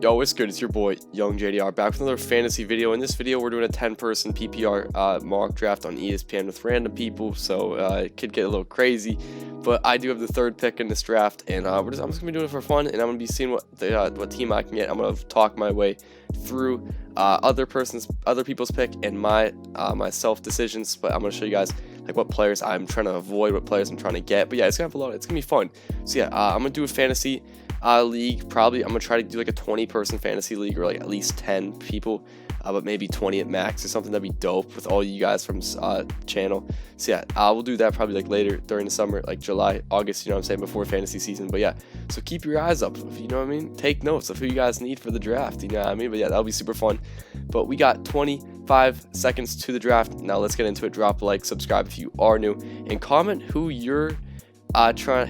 Yo, what's good? It's your boy, Young JDR, back with another fantasy video. In this video, we're doing a 10-person PPR mock draft on ESPN with random people, so it could get a little crazy. But I do have the third pick in this draft, and I'm just going to be doing it for fun, and I'm going to be seeing what team I can get. I'm going to talk my way through other people's pick and my self decisions, but I'm going to show you guys like what players I'm trying to avoid, what players I'm trying to get. But yeah, it's going to have a lot. It's going to be fun. So yeah, I'm going to do a fantasy league. Probably I'm gonna try to do like a 20-person fantasy league, or like at least 10 people, but maybe 20 at max or something. That'd be dope with all you guys from channel. So yeah, we'll do that probably like later during the summer, like July, August, you know what I'm saying, before fantasy season. But yeah, so keep your eyes up, you know what I mean, take notes of who you guys need for the draft, you know what I mean. But yeah, that'll be super fun. But we got 25 seconds to the draft. Now let's get into it. Drop a like, subscribe if you are new, and comment who you're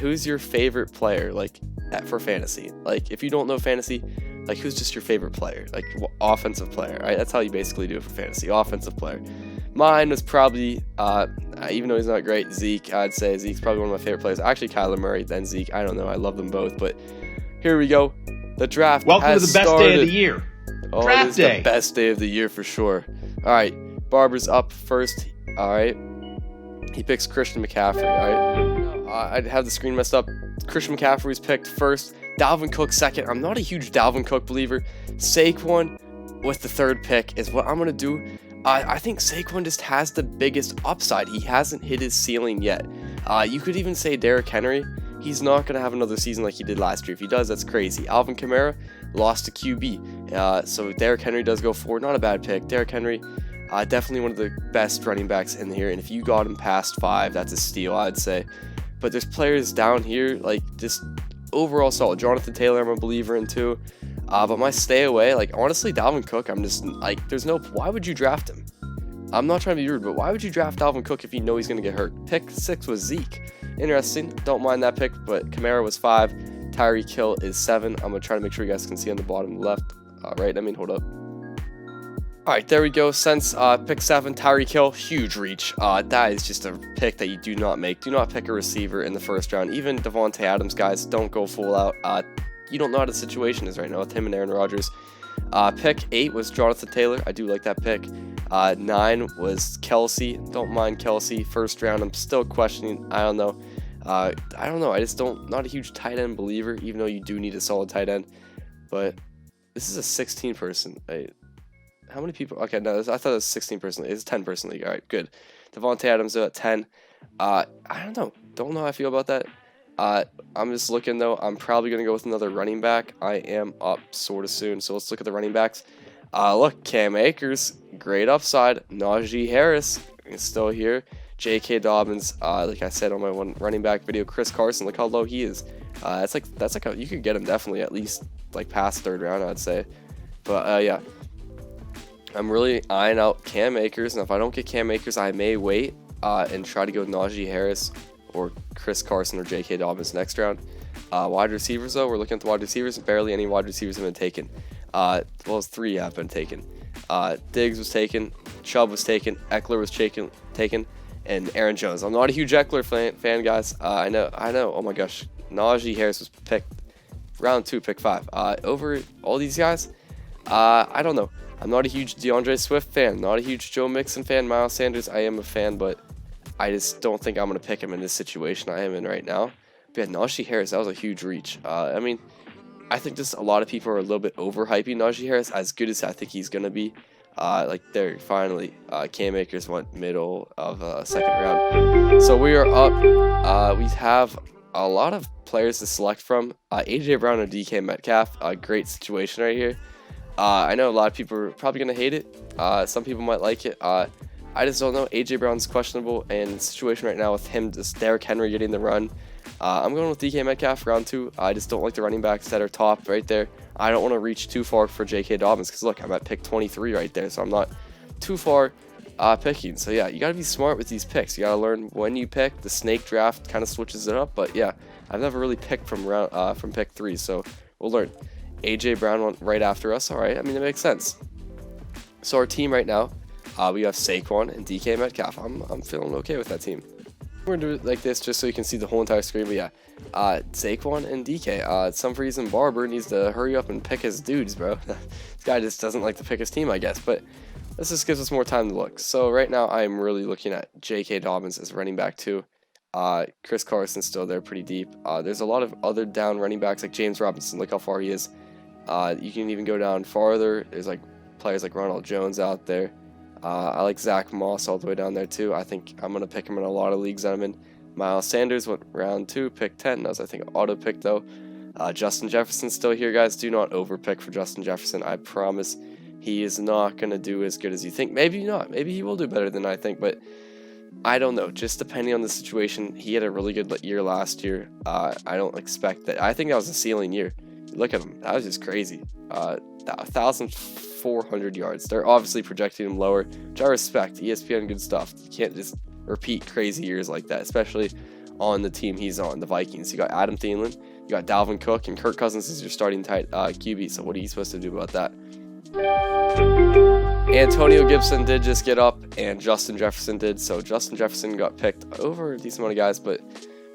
who's your favorite player, like for fantasy. Like if you don't know fantasy, like who's just your favorite player, like offensive player, right? That's how you basically do it for fantasy, offensive player. Mine was probably even though he's not great, Zeke. I'd say Zeke's probably one of my favorite players. Actually Kyler Murray, then Zeke. I don't know, I love them both. But here we go, the draft. Welcome to the best day of the year. Oh, draft it is day. The best day of the year for sure. All right, Barber's up first. All right, he picks Christian McCaffrey. All right, I have the screen messed up. Christian McCaffrey was picked first. Dalvin Cook second. I'm not a huge Dalvin Cook believer. Saquon with the third pick is what I'm going to do. I think Saquon just has the biggest upside. He hasn't hit his ceiling yet. You could even say Derrick Henry. He's not going to have another season like he did last year. If he does, that's crazy. Alvin Kamara lost to QB. So Derrick Henry does go forward. Not a bad pick. Derrick Henry, definitely one of the best running backs in here. And if you got him past 5, that's a steal, I'd say. But there's players down here, like, just overall solid. Jonathan Taylor, I'm a believer in too. But my stay away, like, honestly, Dalvin Cook, I'm just, like, why would you draft him? I'm not trying to be rude, but why would you draft Dalvin Cook if you know he's going to get hurt? Pick 6 was Zeke. Interesting. Don't mind that pick, but Kamara was 5. Tyreek Hill is 7. I'm going to try to make sure you guys can see on the bottom left. Right, I mean, hold up. Alright, there we go. Since pick 7, Tyreek Hill, huge reach. That is just a pick that you do not make. Do not pick a receiver in the first round. Even Devontae Adams, guys, don't go full out. You don't know how the situation is right now with him and Aaron Rodgers. Pick 8 was Jonathan Taylor. I do like that pick. 9 was Kelsey. Don't mind Kelsey. First round, I'm still questioning. I don't know. I just not a huge tight end believer, even though you do need a solid tight end. But this is a 16-person. How many people? Okay, no, I thought it was 16-person league. It's a 10-person league. All right, good. Devontae Adams at 10. I don't know. Don't know how I feel about that. I'm just looking, though. I'm probably going to go with another running back. I am up sort of soon, so let's look at the running backs. Look, Cam Akers, great upside. Najee Harris is still here. J.K. Dobbins, like I said on my one running back video. Chris Carson, look how low he is. That's like you could get him definitely at least like past 3rd round, I'd say. But yeah. I'm really eyeing out Cam Akers, and if I don't get Cam Akers, I may wait and try to go Najee Harris or Chris Carson or J.K. Dobbins next round. Wide receivers, though, we're looking at the wide receivers. Barely any wide receivers have been taken. Well, 3 have been taken. Diggs was taken, Chubb was taken, Eckler was taken, and Aaron Jones. I'm not a huge Eckler fan, guys. I know. Oh my gosh, Najee Harris was picked round 2, pick 5. Over all these guys, I don't know. I'm not a huge DeAndre Swift fan, not a huge Joe Mixon fan. Miles Sanders, I am a fan, but I just don't think I'm going to pick him in this situation I am in right now. But yeah, Najee Harris, that was a huge reach. I mean, I think just a lot of people are a little bit overhyping Najee Harris, as good as I think he's going to be. Like there, finally, Cam Akers went middle of 2nd round. So we are up. We have a lot of players to select from. A.J. Brown and DK Metcalf, a great situation right here. I know a lot of people are probably going to hate it. Some people might like it. I just don't know. A.J. Brown's questionable, and the situation right now with him, just Derrick Henry getting the run. I'm going with DK Metcalf round 2. I just don't like the running backs that are top right there. I don't want to reach too far for J.K. Dobbins because, look, I'm at pick 23 right there, so I'm not too far picking. So, yeah, you got to be smart with these picks. You got to learn when you pick. The snake draft kind of switches it up, but, yeah, I've never really picked from pick 3, so we'll learn. A.J. Brown went right after us. All right, I mean, it makes sense. So our team right now, we have Saquon and DK Metcalf. I'm feeling okay with that team. We're gonna do it like this just so you can see the whole entire screen. But yeah, Saquon and DK. Some reason Barber needs to hurry up and pick his dudes, bro. This guy just doesn't like to pick his team, I guess. But this just gives us more time to look. So right now I'm really looking at J.K. Dobbins as running back 2. Chris Carson's still there pretty deep. There's a lot of other down running backs like James Robinson. Look how far he is. You can even go down farther. There's like players like Ronald Jones out there. I like Zach Moss all the way down there too. I think I'm going to pick him in a lot of leagues that I'm in. Miles Sanders went round 2, pick 10. That was, I think, auto pick though. Justin Jefferson's still here, guys. Do not overpick for Justin Jefferson. I promise he is not going to do as good as you think. Maybe not. Maybe he will do better than I think, but I don't know. Just depending on the situation. He had a really good year last year. I don't expect that. I think that was a ceiling year. Look at him. That was just crazy. 1,400 yards. They're obviously projecting him lower, which I respect. ESPN, good stuff. You can't just repeat crazy years like that, especially on the team he's on, the Vikings. You got Adam Thielen, you got Dalvin Cook, and Kirk Cousins is your starting tight QB. So what are you supposed to do about that? Antonio Gibson did just get up, and Justin Jefferson did. So Justin Jefferson got picked over a decent amount of guys, but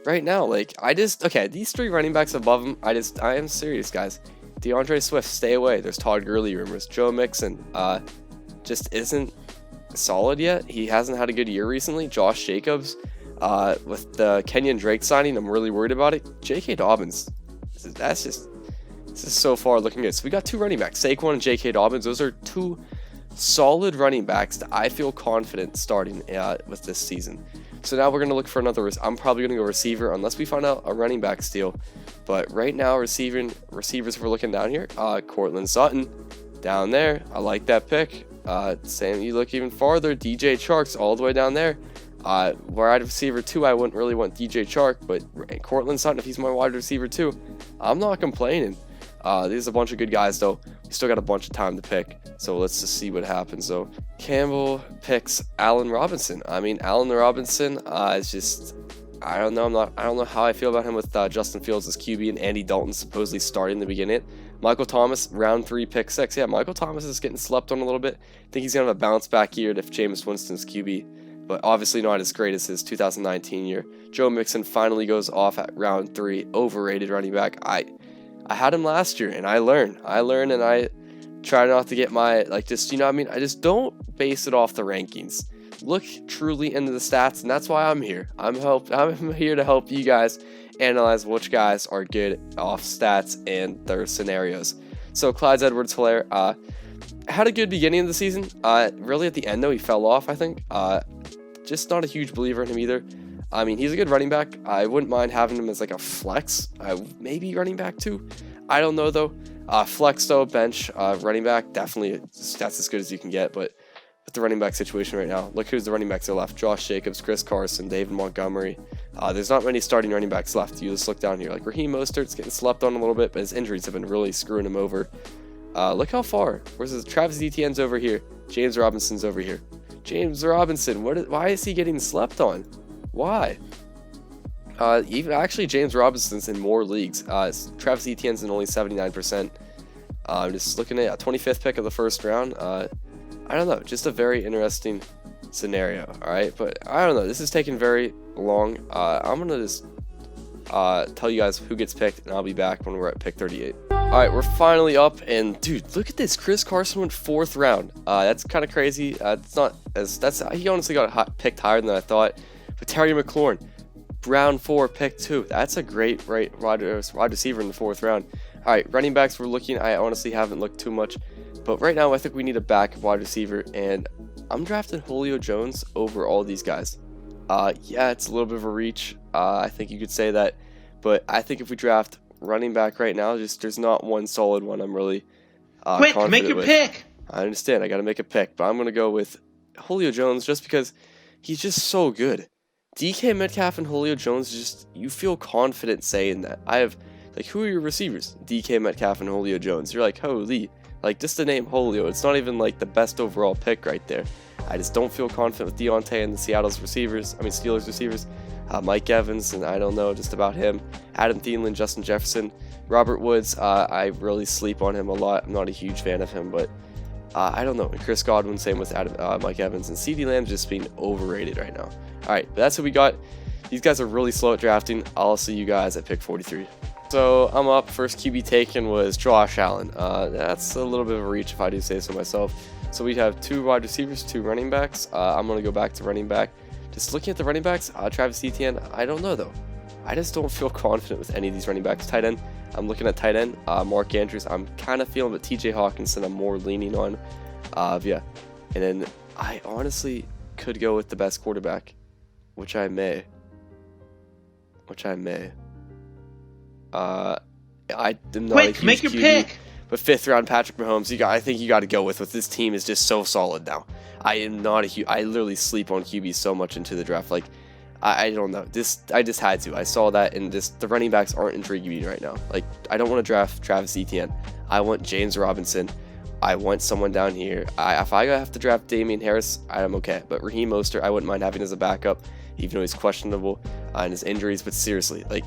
right now, these 3 running backs above him, I am serious, guys. DeAndre Swift, stay away. There's Todd Gurley rumors. Joe Mixon, just isn't solid yet. He hasn't had a good year recently. Josh Jacobs, with the Kenyon Drake signing, I'm really worried about it. J.K. Dobbins, this is so far looking good. So we got 2 running backs, Saquon and J.K. Dobbins. Those are 2 solid running backs that I feel confident starting with this season. So now we're going to look for another. I'm probably going to go receiver unless we find out a running back steal. But right now, receivers, we're looking down here. Cortland Sutton down there. I like that pick. Same, you look even farther. DJ Chark's all the way down there. Wide receiver 2, I wouldn't really want DJ Chark, but Cortland Sutton, if he's my wide receiver 2, I'm not complaining. There's a bunch of good guys, though. We still got a bunch of time to pick, so let's just see what happens. So Campbell picks Allen Robinson. I mean, Allen Robinson is just, I don't know. I don't know how I feel about him with Justin Fields as QB and Andy Dalton supposedly starting the beginning. Michael Thomas, round 3, pick 6. Yeah, Michael Thomas is getting slept on a little bit. I think he's gonna have a bounce back year if Jameis Winston's QB, but obviously not as great as his 2019 year. Joe Mixon finally goes off at round 3, overrated running back. I had him last year, and I learned, and I try not to get my, I just don't base it off the rankings. Look truly into the stats, and that's why I'm here. I'm here to help you guys analyze which guys are good off stats and their scenarios. So Clyde Edwards-Helaire had a good beginning of the season. Really at the end, though, he fell off, I think. Just not a huge believer in him either. I mean, he's a good running back. I wouldn't mind having him as like a flex, maybe running back 2. I don't know though. Flex though, bench, running back, definitely that's as good as you can get. But with the running back situation right now, look who's the running backs are left: Josh Jacobs, Chris Carson, David Montgomery. There's not many starting running backs left. You just look down here, like Raheem Mostert's getting slept on a little bit, but his injuries have been really screwing him over. Look how far. Where's this? Travis Etienne's over here. James Robinson's over here. James Robinson, why is he getting slept on? Why? Even actually, James Robinson's in more leagues. Travis Etienne's in only 79%. I'm just looking at a 25th pick of the first round. I don't know, just a very interesting scenario. All right, but I don't know. This is taking very long. I'm gonna just tell you guys who gets picked, and I'll be back when we're at pick 38. All right, we're finally up, and dude, look at this. Chris Carson went 4th round. That's kind of crazy. It's not as he honestly got picked higher than I thought. But Terry McLaurin, round 4, pick 2. That's a great wide receiver in the 4th round. All right, running backs we're looking. I honestly haven't looked too much, but right now I think we need a back wide receiver, and I'm drafting Julio Jones over all these guys. Yeah, it's a little bit of a reach. I think you could say that, but I think if we draft running back right now, there's not one solid one I'm really confident make your with. pick. I understand. I got to make a pick, but I'm going to go with Julio Jones just because he's just so good. DK Metcalf and Julio Jones, you feel confident saying that. I have, who are your receivers? DK Metcalf and Julio Jones. You're like, holy. Just the name Julio, it's not even, the best overall pick right there. I just don't feel confident with Deontay and the Steelers receivers. Mike Evans, and I don't know just about him. Adam Thielen, Justin Jefferson. Robert Woods, I really sleep on him a lot. I'm not a huge fan of him, but I don't know. And Chris Godwin, same with Mike Evans. And CeeDee Lamb's just being overrated right now. All right, that's what we got. these guys are really slow at drafting. I'll see you guys at pick 43. So I'm up. First QB taken was Josh Allen. That's a little bit of a reach if I do say so myself. So we have 2 wide receivers, 2 running backs. I'm going to go back to running back. Just looking at the running backs, Travis Etienne, I don't know though. I just don't feel confident with any of these running backs. Tight end, I'm looking at tight end. Mark Andrews, I'm kind of feeling, but TJ Hawkinson, I'm more leaning on. Yeah. And then I honestly could go with the best quarterback, which I may. I am not a huge make your QB, pick. But 5th round Patrick Mahomes, I think you got to go with this team is just so solid now. I am not a huge. I literally sleep on QB so much into the draft. Like I don't know. I just had to. I saw that, and the running backs aren't intriguing me right now. Like I don't want to draft Travis Etienne. I want James Robinson. I want someone down here. If I have to draft Damian Harris, I'm okay. But Raheem Mostert, I wouldn't mind having as a backup, even though he's questionable and his injuries. But seriously, like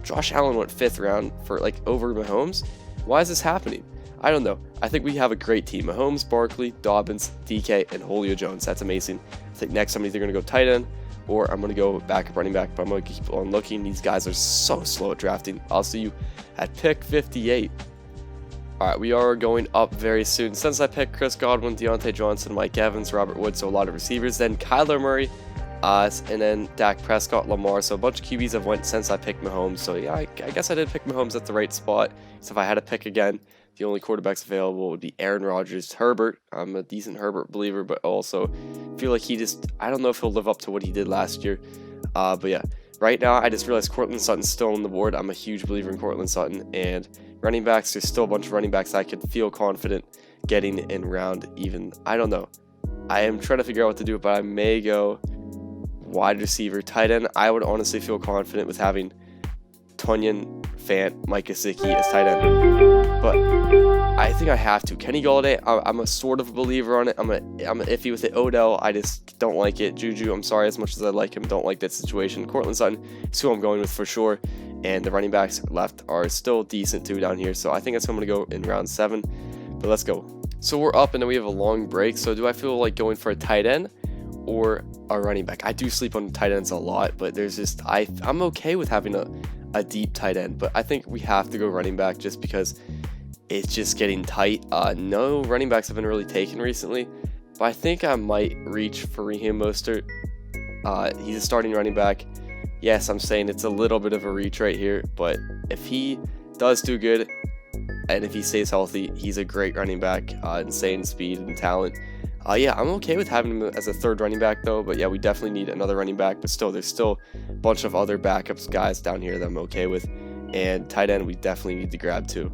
Josh Allen went 5th round for over Mahomes. Why is this happening? I don't know. I think we have a great team. Mahomes, Barkley, Dobbins, DK, and Julio Jones. That's amazing. I think next I'm either going to go tight end or I'm going to go backup running back. But I'm going to keep on looking. These guys are so slow at drafting. I'll see you at pick 58. All right, we are going up very soon. Since I picked Chris Godwin, Deontay Johnson, Mike Evans, Robert Woods, so a lot of receivers. Then Kyler Murray, and then Dak Prescott, Lamar. So a bunch of QBs have went since I picked Mahomes. So yeah, I guess I did pick Mahomes at the right spot. So if I had to pick again, the only quarterbacks available would be Aaron Rodgers, Herbert. I'm a decent Herbert believer, but also feel like I don't know if he'll live up to what he did last year. But yeah, right now I just realized Courtland Sutton's still on the board. I'm a huge believer in Courtland Sutton. And running backs, there's still a bunch of running backs I could feel confident getting in round even. I don't know. I am trying to figure out what to do, but I may go wide receiver, tight end. I would honestly feel confident with having Tonyan, Fant, Mike Gesicki as tight end, but I think I have to. Kenny Golladay, I'm a sort of a believer on it. I'm iffy with it. Odell, I just don't like it. Juju, I'm sorry, as much as I like him, don't like that situation. Courtland Sutton is who I'm going with for sure, and the running backs left are still decent too down here, so I think that's who I'm going to go in round 7, but let's go. So we're up, and then we have a long break, so do I feel like going for a tight end or a running back? I do sleep on tight ends a lot, but there's just I'm okay with having a deep tight end, but I think we have to go running back just because it's just getting tight. No running backs have been really taken recently, but I think I might reach for Raheem Mostert. He's a starting running back. Yes, I'm saying it's a little bit of a reach right here, but if he does do good and if he stays healthy, he's a great running back. Insane speed and talent. Yeah, I'm okay with having him as a 3rd running back though, but yeah, we definitely need another running back, but still, there's still a bunch of other backups guys down here that I'm okay with, and tight end we definitely need to grab too.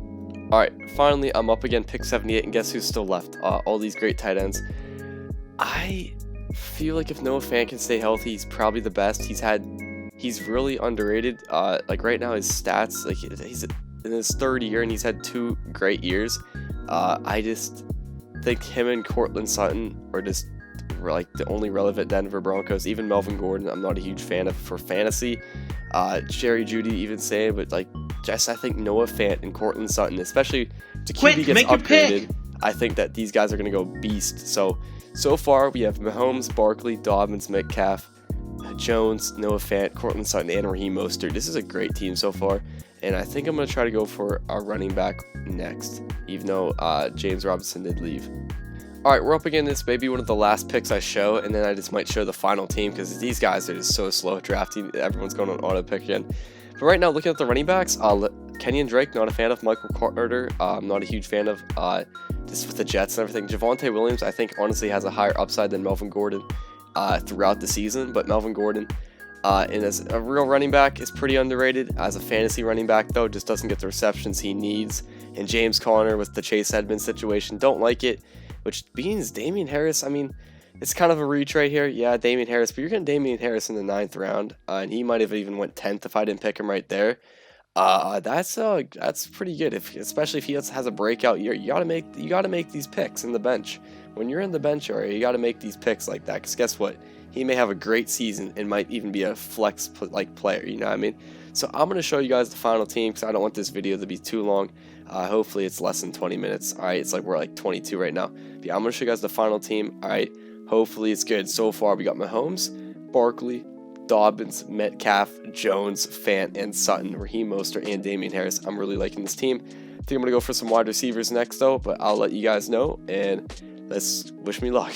Alright, finally, I'm up again, pick 78, and guess who's still left? All these great tight ends. I feel like if Noah Fant can stay healthy, he's probably the best. He's really underrated. Like right now, his stats, like he's in his 3rd year, and he's had 2 great years. I just think him and Courtland Sutton are just like the only relevant Denver Broncos. Even Melvin Gordon, I'm not a huge fan of for fantasy. Jerry Jeudy, even saying, but like just I think Noah Fant and Courtland Sutton, especially if the QB gets upgraded, I think that these guys are going to go beast. So far we have Mahomes, Barkley, Dobbins, Metcalf, Jones, Noah Fant, Courtland Sutton, and Raheem Mostert. This is a great team so far, and I think I'm going to try to go for our running back next, even though James Robinson did leave. Alright, we're up again. This may be one of the last picks I show, and then I just might show the final team because these guys are just so slow at drafting. Everyone's going on auto pick again. But right now, looking at the running backs, Kenyon Drake, not a fan of. Michael Carter, I'm not a huge fan of. Just with the Jets and everything. Javonte Williams, I think, honestly has a higher upside than Melvin Gordon throughout the season. But Melvin Gordon, and as a real running back, is pretty underrated. As a fantasy running back, though, just doesn't get the receptions he needs. And James Conner with the Chase Edmonds situation, don't like it. Which means Damian Harris, I mean, it's kind of a reach right here. Yeah, Damian Harris, but you're getting Damian Harris in the 9th round, and he might have even went 10th if I didn't pick him right there. That's pretty good, especially if he has a breakout year. You gotta make these picks in the bench. When you're in the bench area, you gotta make these picks like that. Because guess what? He may have a great season and might even be a flex player. You know what I mean? So I'm gonna show you guys the final team because I don't want this video to be too long. Hopefully it's less than 20 minutes. All right, we're like 22 right now. But yeah, I'm gonna show you guys the final team. All right, hopefully it's good. So far we got Mahomes, Barkley, Dobbins, Metcalf, Jones, Fant, and Sutton, Raheem Mostert, and Damian Harris. I'm really liking this team. I think I'm going to go for some wide receivers next, though, but I'll let you guys know, and let's wish me luck.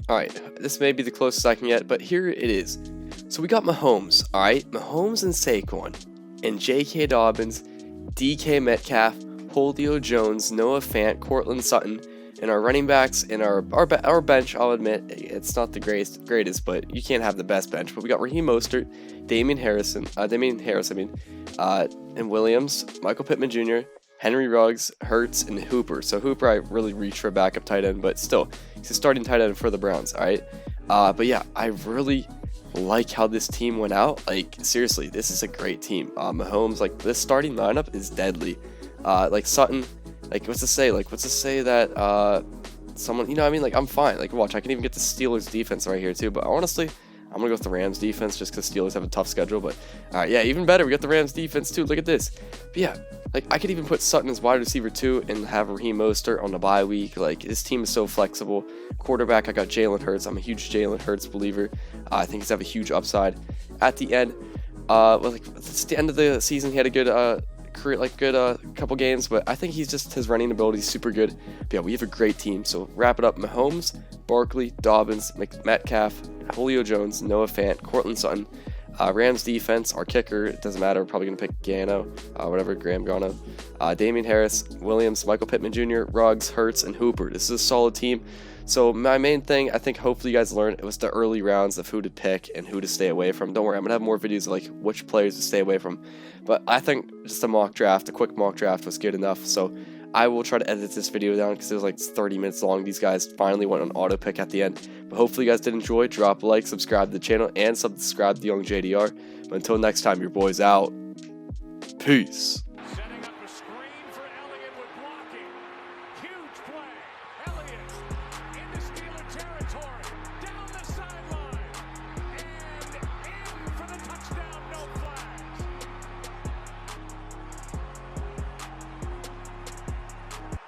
Alright, this may be the closest I can get, but here it is. So we got Mahomes, alright? Mahomes and Saquon, and J.K. Dobbins, D.K. Metcalf, Julio Jones, Noah Fant, Courtland Sutton, and our running backs and our bench. I'll admit it's not the greatest, but you can't have the best bench. But we got Raheem Mostert, Damian Harris, and Williams, Michael Pittman Jr., Henry Ruggs, Hurts, and Hooper. So Hooper, I really reached for a backup tight end, but still, he's a starting tight end for the Browns. All right, but yeah, I really like how this team went out. Like seriously, this is a great team. Mahomes, like this starting lineup is deadly. Like Sutton, like what's to say that someone, you know what I mean, like I'm fine. Like watch, I can even get the Steelers defense right here too. But honestly, I'm gonna go with the Rams defense just because Steelers have a tough schedule. But yeah, even better, we got the Rams defense too. Look at this. But yeah, like I could even put Sutton as wide receiver too and have Raheem Mostert on the bye week. Like this team is so flexible. Quarterback, I got Jalen Hurts. I'm a huge Jalen Hurts believer. I think he's have a huge upside. At the end, like it's the end of the season, he had a good career, like good couple games, but I think his running ability is super good. But yeah, we have a great team. So wrap it up: Mahomes, Barkley, Dobbins, Metcalf, Julio Jones, Noah Fant, Courtland Sutton. Rams defense, our kicker, it doesn't matter, we're probably going to pick Graham Gano. Damian Harris, Williams, Michael Pittman Jr., Ruggs, Hurts, and Hooper. This is a solid team. So my main thing, I think hopefully you guys learned, it was the early rounds of who to pick and who to stay away from. Don't worry, I'm going to have more videos of like which players to stay away from. But I think just a quick mock draft was good enough. So I will try to edit this video down because it was like 30 minutes long. These guys finally went on auto pick at the end. But hopefully you guys did enjoy. Drop a like, subscribe to the channel, and subscribe to Young JDR. But until next time, your boy's out. Peace.